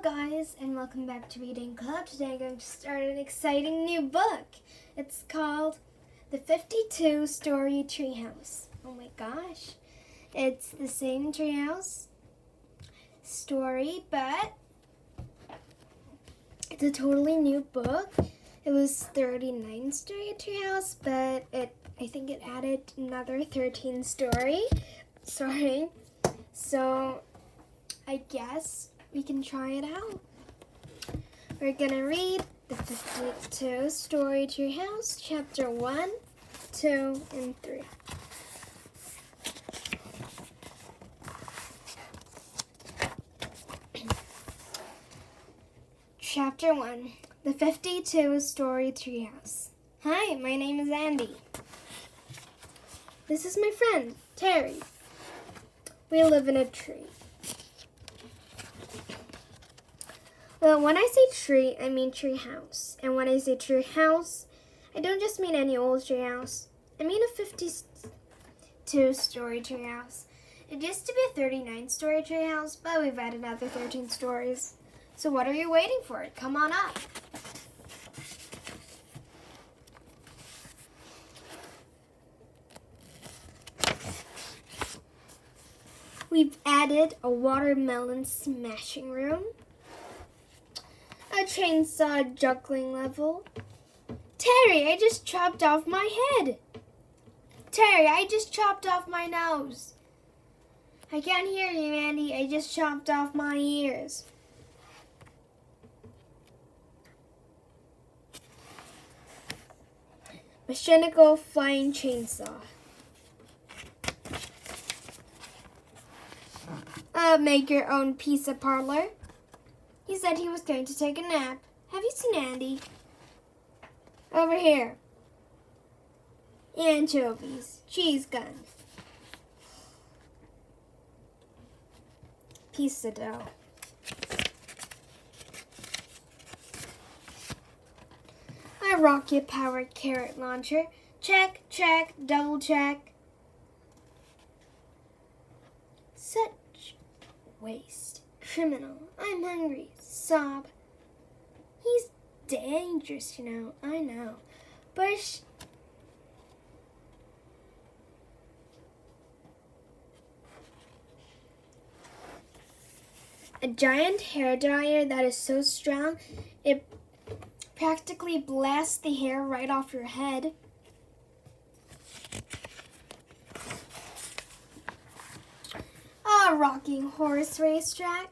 guys, and welcome back to Reading Club. Today I'm going to start an exciting new book. It's called The 52 Story Treehouse. Oh my gosh. It's the same treehouse story, but it's a totally new book. It was 39 story treehouse, but I think it added another 13 story. So I guess we can try it out. We're gonna read the 52 Story Treehouse, Chapter 1, 2, and 3. Chapter 1, the 52 Story Treehouse. Hi, my name is Andy. This is my friend, Terry. We live in a tree. Well, when I say tree, I mean tree house. And when I say tree house, I don't just mean any old tree house. I mean a 52-story tree house. It used to be a 39-story tree house, but we've added another 13 stories. So what are you waiting for? Come on up. We've added a watermelon smashing room, a chainsaw juggling level. Terry, I just chopped off my head. Terry, I just chopped off my nose. I can't hear you, Andy. I just chopped off my ears. Mechanical flying chainsaw. Make your own pizza parlor. He said he was going to take a nap. Have you seen Andy? Over here. Anchovies. Cheese gun. Pizza dough. A rocket-powered carrot launcher. Check, check, double check. Such waste. Criminal. I'm hungry. Sob. He's dangerous, you know. I know. Bush. A giant hairdryer that is so strong it practically blasts the hair right off your head. A rocking horse racetrack.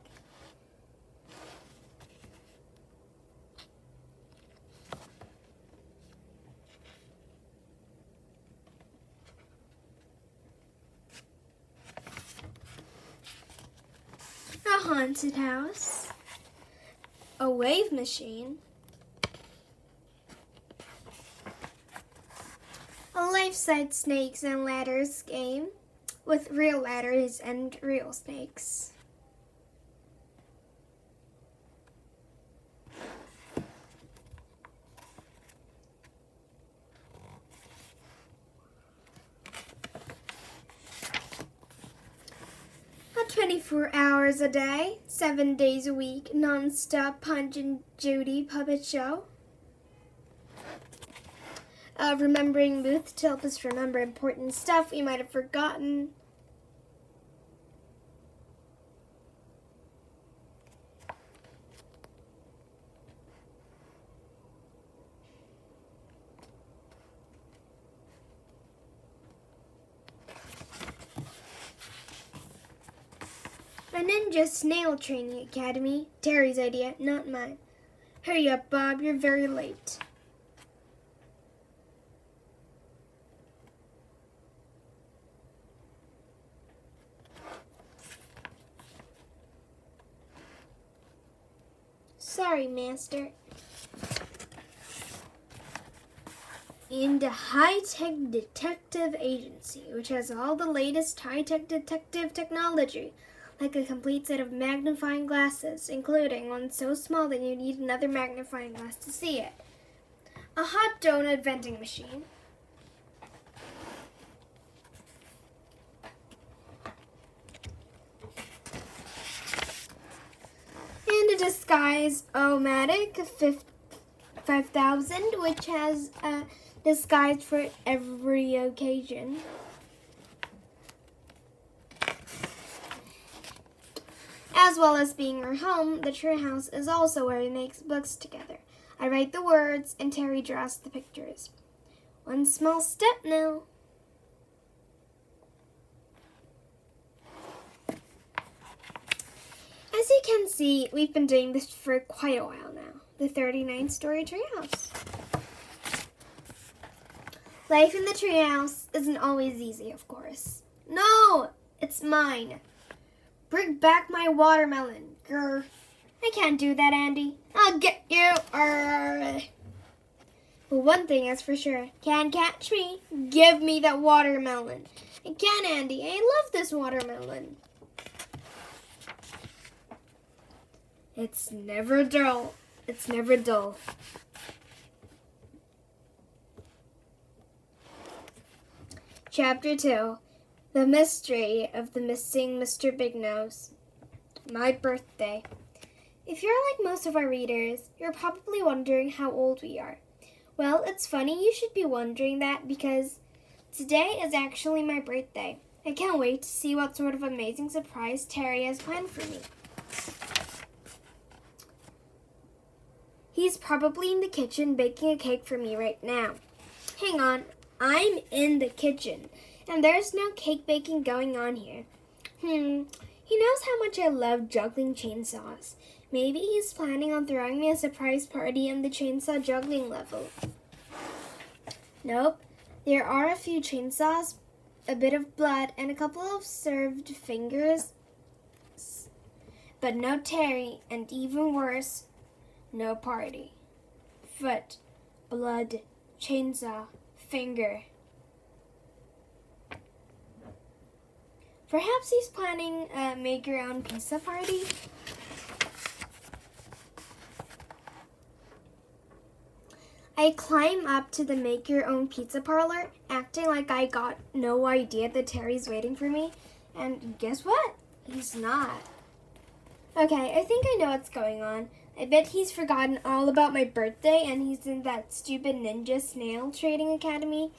A haunted house. A wave machine. A life-size snakes and ladders game with real ladders and real snakes. A 24 hours a day, 7 days a week, non-stop Punch and Judy puppet show. Remembering booth to help us remember important stuff we might have forgotten. A Ninja Snail Training Academy. Terry's idea, not mine. Hurry up, Bob, you're very late. Sorry, Master. And a high-tech detective agency, which has all the latest high-tech detective technology, like a complete set of magnifying glasses, including one so small that you need another magnifying glass to see it. A hot donut vending machine. Disguise-O-Matic 5000, which has a disguise for every occasion. As well as being our home, the treehouse is also where we make books together. I write the words and Terry draws the pictures. One small step now. As you can see, we've been doing this for quite a while now. The 39-story treehouse. Life in the treehouse isn't always easy, of course. No, it's mine. Bring back my watermelon. Grr. I can't do that, Andy. I'll get you. But one thing is for sure. Can't catch me. Give me that watermelon. I can, Andy. I love this watermelon. It's never dull. It's never dull. Chapter 2. The Mystery of the Missing Mr. Big Nose. My birthday. If you're like most of our readers, you're probably wondering how old we are. Well, it's funny you should be wondering that because today is actually my birthday. I can't wait to see what sort of amazing surprise Terry has planned for me. He's probably in the kitchen baking a cake for me right now. Hang on, I'm in the kitchen, and there's no cake baking going on here. He knows how much I love juggling chainsaws. Maybe he's planning on throwing me a surprise party in the chainsaw juggling level. Nope, there are a few chainsaws, a bit of blood, and a couple of served fingers. But no Terry, and even worse, no party. Foot, blood, chainsaw, finger. Perhaps he's planning a make-your-own pizza party? I climb up to the make-your-own pizza parlor, acting like I got no idea that Terry's waiting for me. And guess what? He's not. Okay, I think I know what's going on. I bet he's forgotten all about my birthday and he's in that stupid ninja snail trading academy.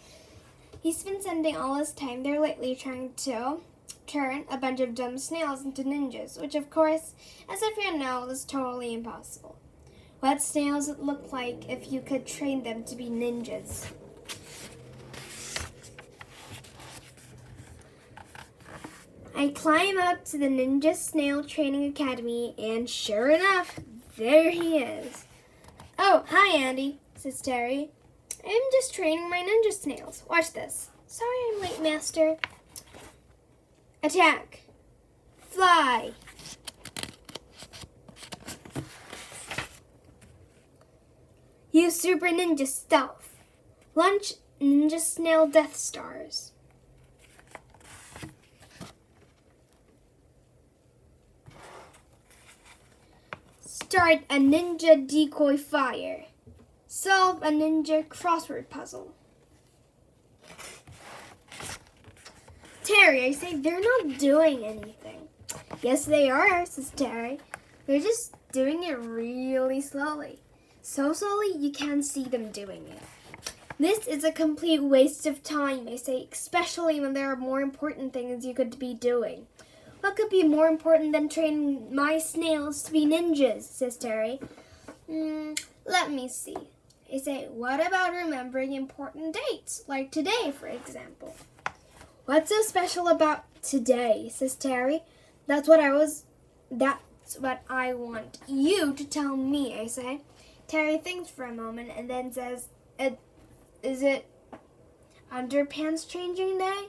He's been spending all his time there lately trying to turn a bunch of dumb snails into ninjas, which of course, as everyone knows, is totally impossible. What snails would look like if you could train them to be ninjas? I climb up to the Ninja Snail Training Academy, and sure enough, there he is. Oh, hi, Andy, says Terry. I'm just training my ninja snails. Watch this. Sorry I'm late, Master. Attack. Fly. Use Super Ninja Stealth. Launch Ninja Snail Death Stars. Start a ninja decoy fire. Solve a ninja crossword puzzle. Terry, I say they're not doing anything. Yes, they are, says Terry. They're just doing it really slowly. So slowly you can't see them doing it. This is a complete waste of time, I say, especially when there are more important things you could be doing. What could be more important than training my snails to be ninjas, says Terry. Let me see. I say, what about remembering important dates, like today, for example? What's so special about today, says Terry. That's what I want you to tell me, I say. Terry thinks for a moment and then says, is it underpants changing day?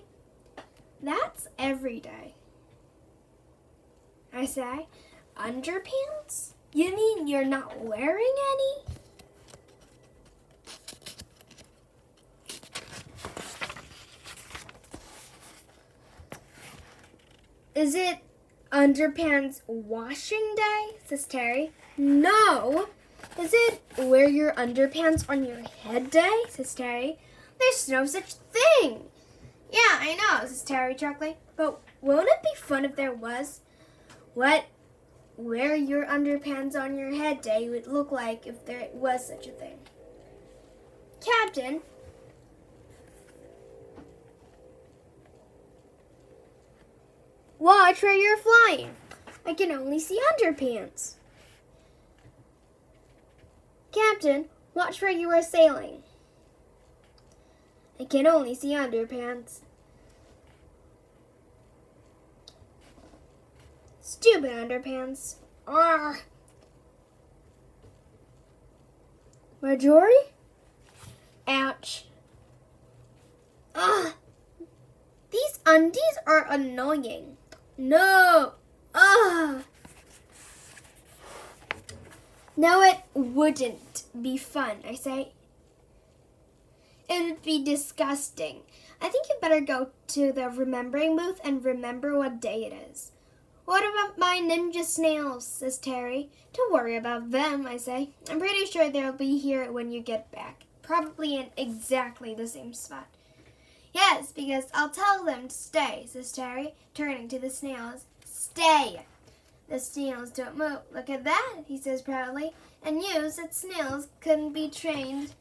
That's every day. I say, underpants? You mean you're not wearing any? Is it underpants washing day? Says Terry. No. Is it wear your underpants on your head day? Says Terry. There's no such thing. Yeah, I know, says Terry, chuckling. But won't it be fun if there was? What wear your underpants on your head day would look like if there was such a thing. Captain, watch where you're flying. I can only see underpants. Captain, watch where you are sailing. I can only see underpants. Stupid underpants. Arrgh. Marjorie? Ouch. Ugh. These undies are annoying. No. Ugh. No, it wouldn't be fun, I say. It would be disgusting. I think you better go to the remembering booth and remember what day it is. What about my ninja snails, says Terry. Don't worry about them, I say. I'm pretty sure they'll be here when you get back. Probably in exactly the same spot. Yes, because I'll tell them to stay, says Terry, turning to the snails. Stay! The snails don't move. Look at that, he says proudly. And you said snails couldn't be trained.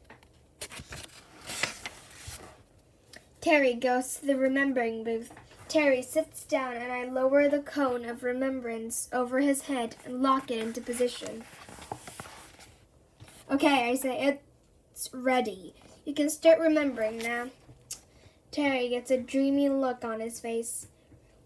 Terry goes to the remembering booth. Terry sits down and I lower the cone of remembrance over his head and lock it into position. Okay, I say, it's ready. You can start remembering now. Terry gets a dreamy look on his face.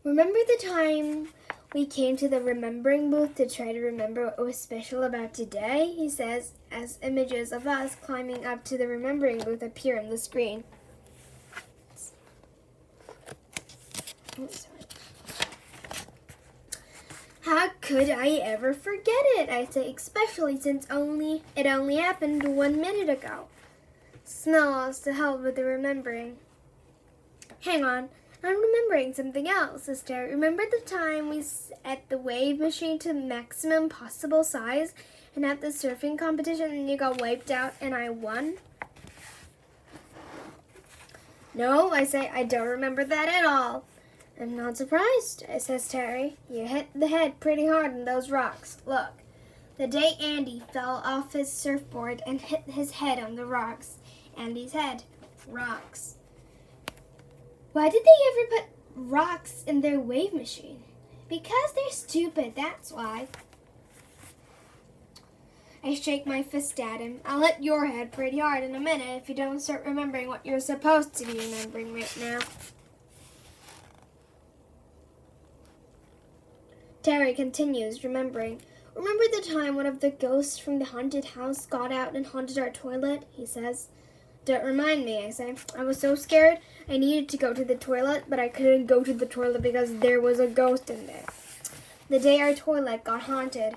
Remember the time we came to the remembering booth to try to remember what was special about today? He says, as images of us climbing up to the remembering booth appear on the screen. How could I ever forget it? I say, especially since it only happened 1 minute ago. Smells to help with the remembering. Hang on, I'm remembering something else, says Terry. Remember the time we set the wave machine to maximum possible size and at the surfing competition and you got wiped out and I won? No, I say, I don't remember that at all. I'm not surprised, says Terry. You hit the head pretty hard on those rocks. Look, the day Andy fell off his surfboard and hit his head on the rocks. Andy's head. Rocks. Why did they ever put rocks in their wave machine? Because they're stupid, that's why. I shake my fist at him. I'll hit your head pretty hard in a minute if you don't start remembering what you're supposed to be remembering right now. Terry continues, remembering. Remember the time one of the ghosts from the haunted house got out and haunted our toilet? He says. Don't remind me, I say. I was so scared I needed to go to the toilet, but I couldn't go to the toilet because there was a ghost in there. The day our toilet got haunted.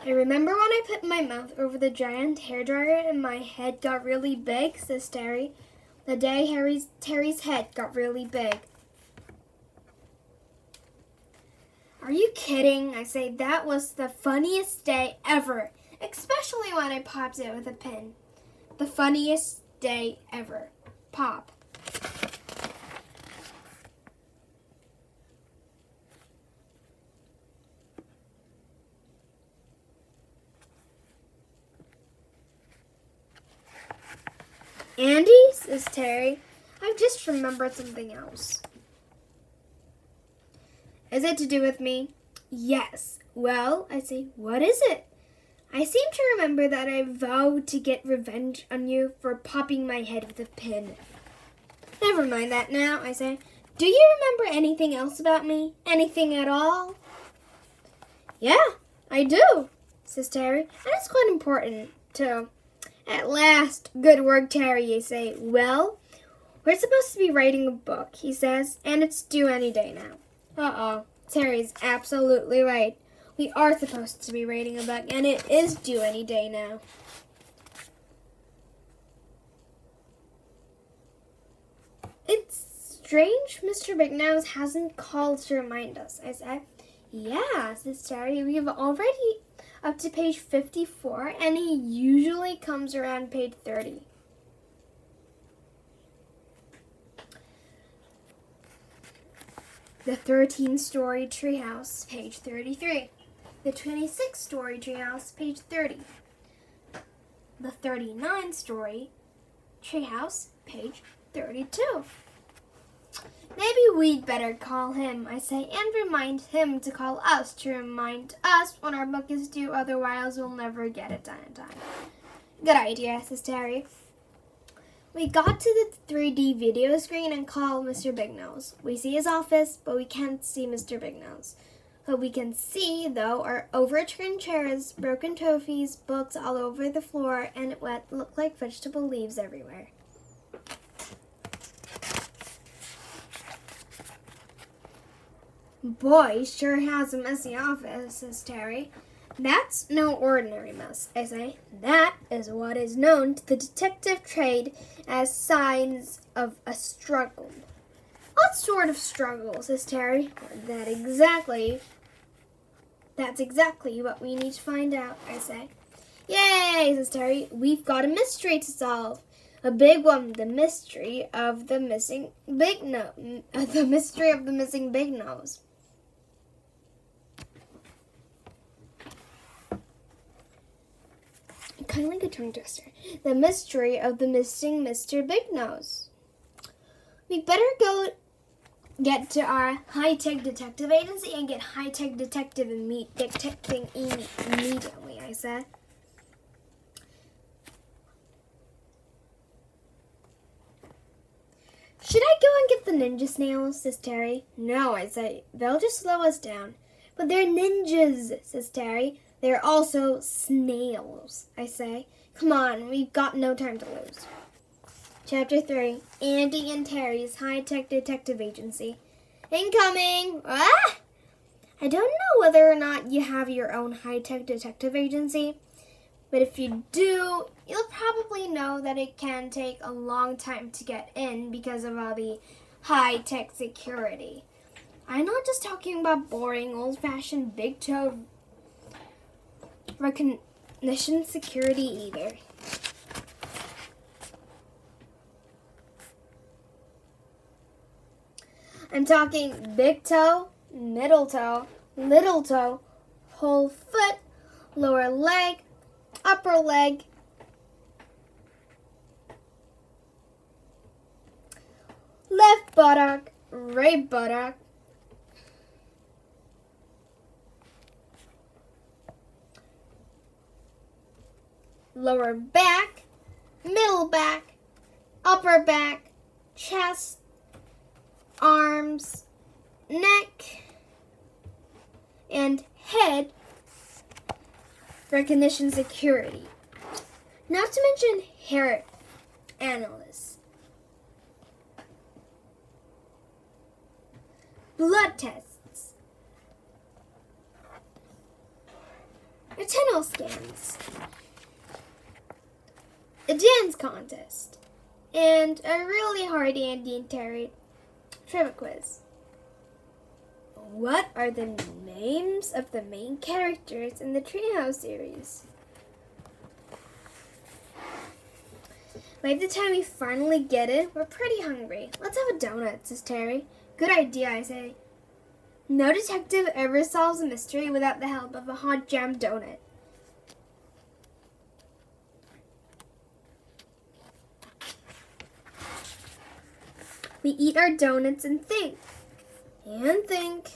I remember when I put my mouth over the giant hairdryer and my head got really big, says Terry. The day Terry's head got really big. Are you kidding? I say, that was the funniest day ever, especially when I popped it with a pin. The funniest day ever. Pop. Andy, says Terry, I've just remembered something else. Is it to do with me? Yes. Well, I say, what is it? I seem to remember that I vowed to get revenge on you for popping my head with a pin. Never mind that now, I say. Do you remember anything else about me? Anything at all? Yeah, I do, says Terry. And it's quite important, too. At last, good work, Terry, I say. Well, we're supposed to be writing a book, he says, and it's due any day now. Uh-oh, Terry's absolutely right. We are supposed to be writing a book, and it is due any day now. It's strange Mr. Bignose hasn't called to remind us, I said. Yeah, says Terry, we've already up to page 54, and he usually comes around page 30. The 13-story treehouse, page 33. The 26-story treehouse, page 30. The 39-story treehouse, page 32. Maybe we'd better call him, I say, and remind him to call us to remind us when our book is due, otherwise we'll never get it done in time. Good idea, says Terry. We got to the 3D video screen and call Mr. Big Nose. We see his office, but we can't see Mr. Big Nose. What we can see, though, are overturned chairs, broken trophies, books all over the floor, and what look like vegetable leaves everywhere. Boy, sure has a messy office, says Terry. That's no ordinary mess, I say. That is what is known to the detective trade as signs of a struggle. What sort of struggle, says Terry? That's exactly what we need to find out, I say. Yay, says Terry. We've got a mystery to solve. A big one, the mystery of the missing big nose. The mystery of the missing big nose. Kind of like a tongue twister. The mystery of the missing Mr. Big Nose. We better go get to our high-tech detective agency and get high-tech detective detecting immediately, I said. Should I go and get the ninja snails, says Terry. No, I say. They'll just slow us down. But they're ninjas, says Terry. They're also snails, I say. Come on, we've got no time to lose. Chapter 3, Andy and Terry's High-Tech Detective Agency. Incoming! Ah! I don't know whether or not you have your own high-tech detective agency, but if you do, you'll probably know that it can take a long time to get in because of all the high-tech security. I'm not just talking about boring, old-fashioned, big-toe recognition security either. I'm talking big toe, middle toe, little toe, whole foot, lower leg, upper leg, left buttock, right buttock, lower back, middle back, upper back, chest, arms, neck, and head recognition security. Not to mention hair analysts, blood tests, retinal scans, a dance contest, and a really hard Andy and Terry trivia quiz. What are the names of the main characters in the Treehouse series? By the time we finally get it, we're pretty hungry. Let's have a donut, says Terry. Good idea, I say. No detective ever solves a mystery without the help of a hot jam donut. We eat our donuts and think, and think,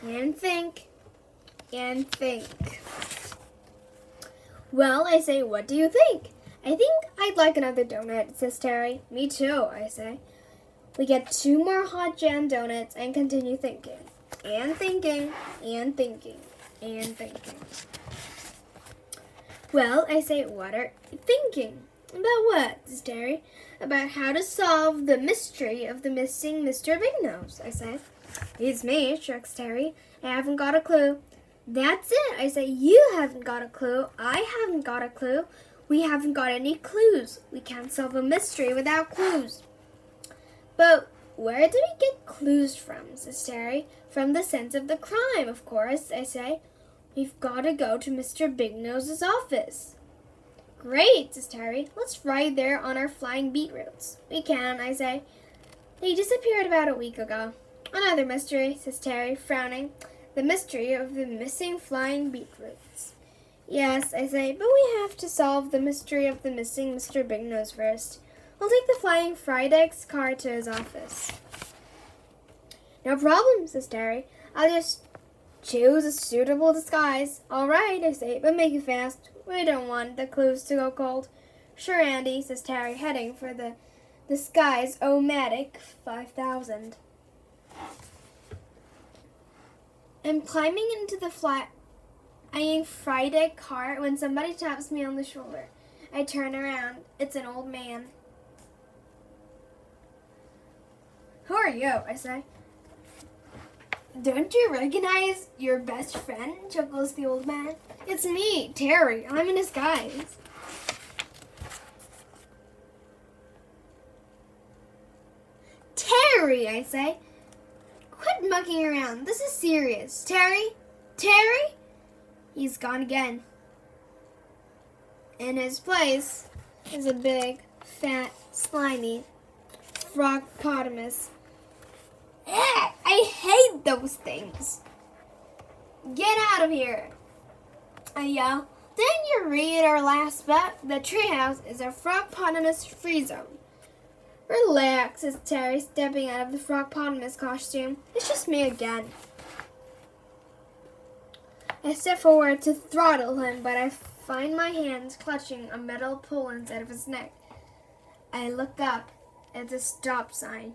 and think, and think. Well, I say, what do you think? I think I'd like another donut, says Terry. Me too, I say. We get 2 more hot jam donuts and continue thinking, and thinking, and thinking, and thinking. Well, I say, what are you thinking? About what, says Terry? About how to solve the mystery of the missing Mr. Big Nose, I say. It's me, shrugs Terry. I haven't got a clue. That's it, I say. You haven't got a clue. I haven't got a clue. We haven't got any clues. We can't solve a mystery without clues. But where do we get clues from, says Terry? From the sense of the crime, of course, I say. We've got to go to Mr. Big Nose's office. Great, says Terry. Let's ride there on our flying beetroots. We can, I say. They disappeared about a week ago. Another mystery, says Terry, frowning. The mystery of the missing flying beetroots. Yes, I say, but we have to solve the mystery of the missing Mr. Big Nose first. We'll take the flying fried eggs car to his office. No problem, says Terry. I'll just choose a suitable disguise. All right, I say, but make it fast. We don't want the clues to go cold. Sure, Andy, says Terry, heading for the disguise O-Matic 5000. I'm climbing into the flying fried egg car when somebody taps me on the shoulder. I turn around. It's an old man. Who are you? I say. Don't you recognize your best friend? Chuckles the old man. It's me, Terry. I'm in disguise. Terry, I say. Quit mucking around. This is serious. Terry? Terry? He's gone again. In his place is a big, fat, slimy frogpotamus. I hate those things. Get out of here, I yell. Didn't you read our last book? The treehouse is a frogpotamus free zone. Relax, says Terry, stepping out of the frogpotamus costume. It's just me again. I step forward to throttle him, but I find my hands clutching a metal pole instead of his neck. I look up at the stop sign.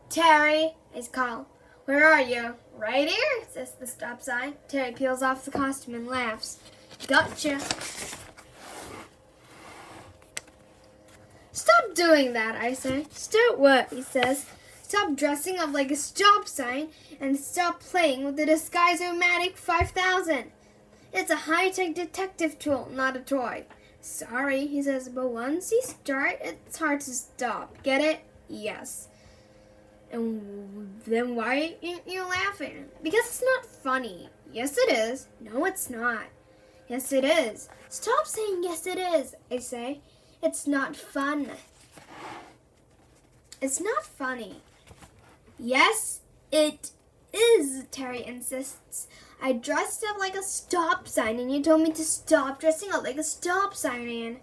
Terry, I call. Where are you? Right here, says the stop sign. Terry peels off the costume and laughs. Gotcha. Stop doing that, I say. Stop what? He says. Stop dressing up like a stop sign and stop playing with the disguise O-Matic 5000. It's a high-tech detective tool, not a toy. Sorry, he says, but once you start, it's hard to stop. Get it? Yes. And then why aren't you laughing? Because it's not funny. Yes, it is. No, it's not. Yes, it is. Stop saying yes, it is, I say. It's not fun. It's not funny. Yes, it is, Terry insists. I dressed up like a stop sign and you told me to stop dressing up like a stop sign, man.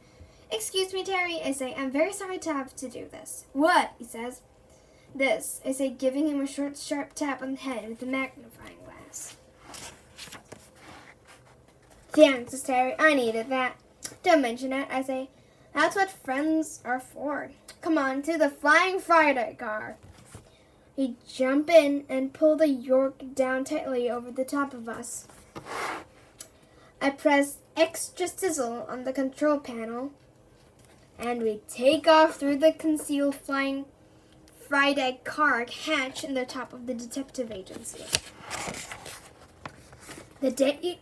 Excuse me, Terry, I say. I'm very sorry to have to do this. What? He says. This, I say, giving him a short, sharp tap on the head with a magnifying glass. Thanks, says Terry. I needed that. Don't mention it, I say. That's what friends are for. Come on, to the flying Friday car. We jump in and pull the York down tightly over the top of us. I press extra sizzle on the control panel, and we take off through the concealed flying Friday car hatch in the top of the detective agency. The day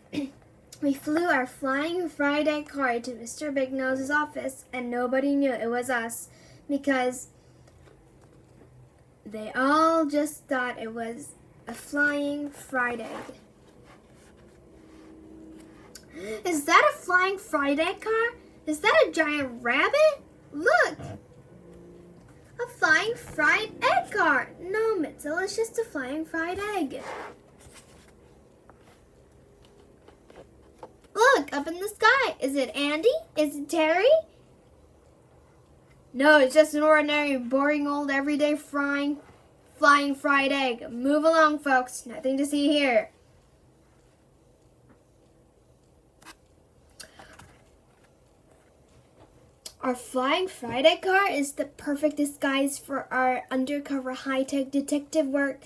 we flew our flying Friday car to Mr. Big Nose's office, and nobody knew it was us because they all just thought it was a flying fried egg. Is that a flying Friday car? Is that a giant rabbit? Look! A flying fried egg car. No, Mitzel, it's just a flying fried egg. Look, up in the sky. Is it Andy? Is it Terry? No, it's just an ordinary, boring, old, everyday flying fried egg. Move along, folks. Nothing to see here. Our flying fried egg car is the perfect disguise for our undercover high-tech detective work.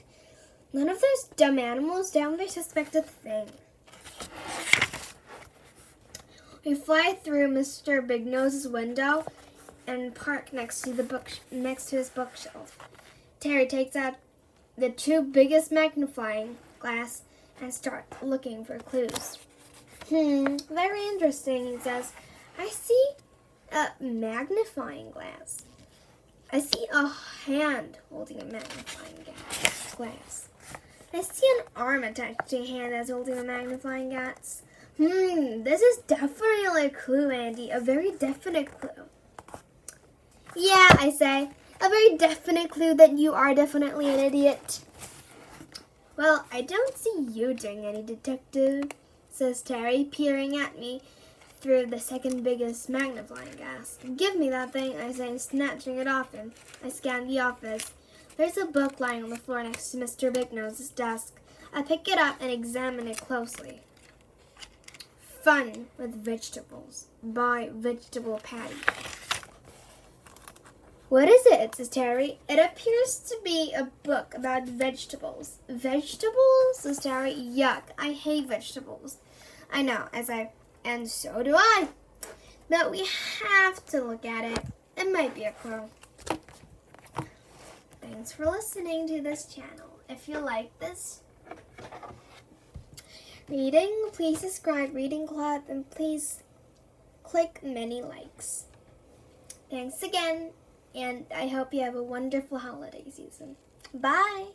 None of those dumb animals down there suspect a thing. We fly through Mr. Big Nose's window and park next to his bookshelf. Terry takes out the two biggest magnifying glass and starts looking for clues. Very interesting, he says. I see a magnifying glass. I see a hand holding a magnifying glass. I see an arm attached to a hand that's holding a magnifying glass. This is definitely a clue, Andy. A very definite clue. Yeah, I say. A very definite clue that you are definitely an idiot. Well, I don't see you doing any detective, says Terry, peering at me through the second biggest magnifying glass. Give me that thing, I say, snatching it off him. I scan the office. There's a book lying on the floor next to Mr. Big Nose's desk. I pick it up and examine it closely. Fun with Vegetables by Vegetable Patty. What is it? Says Terry. It appears to be a book about vegetables. Vegetables? Says Terry. Yuck. I hate vegetables. I know, and so do I. But we have to look at it. It might be a clue. Thanks for listening to this channel. If you like this reading, please subscribe, Reading Club, and please click many likes. Thanks again, and I hope you have a wonderful holiday season. Bye!